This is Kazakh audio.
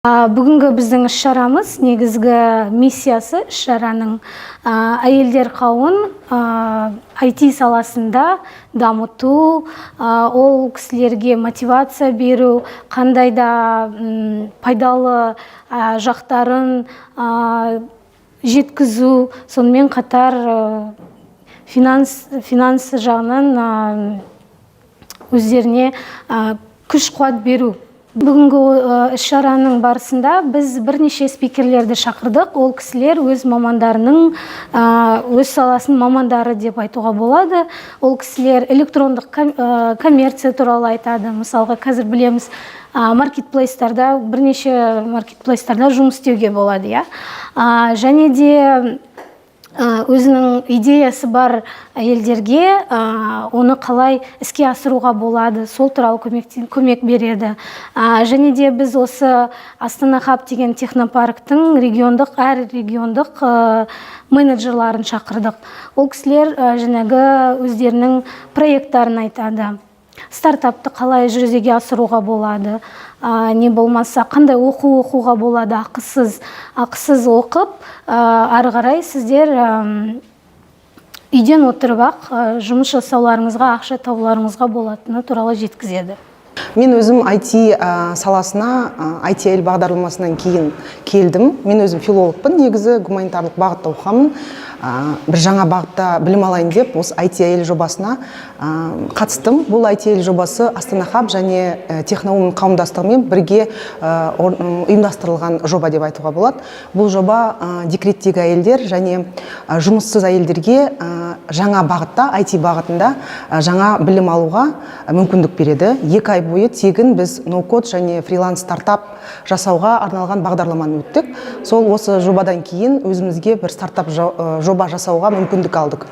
Бүгінгі біздің іс-шарамыз негізгі миссиясы іс-шараның әйелдер қауымын IT саласында дамыту, ол кісілерге мотивация беру, қандай да пайдалы жақтарын жеткізу, сонымен қатар финанс жағынан өздеріне күш-қуат беру. Бүгінгі іс-шараның барысында біз бірнеше спикерлерді шақырдық. Ол кісілер өз мамандарының, өз саласының мамандары деп айтуға болады. Ол кісілер электрондық коммерция туралы айтады. Мысалға, қазір білеміз, маркетплейстарда, бірнеше маркетплейстарда жұмыс істеуге болады. Және де өзінің идеясы бар әйелдерге оны қалай іске асыруға болады, сол туралы көмек береді. Және де біз осы Астана Хаб деген технопарктің әр региондық менеджерларын шақырдық. Ол кісілер жаңағы өздерінің проекттарын айтады. Стартапты қалай жүзеге асыруға болады, не болмаса қандай оқуға болады, ақысыз оқып, ары қарай сіздер үйден отырып жұмыс жасауларыңызға, ақша табуларыңызға болатыны туралы жеткізеді. Мен өзім IT саласына, IT әйел бағдарламасынан кейін келдім. Мен өзім филологпын, негізі гуманитарлық бағытта оқамын. Бір жаңа бағытта білім алайын деп, осы IT әйел жобасына қатыстым. Бұл IT әйел жобасы Астана Хаб және Техноум қауымдастығымен бірге ұйымдастырылған жоба деп айтуға болады. Бұл жоба декреттегі әйелдер және жұмыссыз әйелдерге жаңа бағытта, IT бағытында жаңа білім алуға мүмкіндік береді. 2 ай бойы тегін біз ноу-код және фриланс стартап жасауға арналған бағдарламаны өттік. Сол осы жобадан кейін өзімізге бір стартап жоба жасауға мүмкіндік алдық.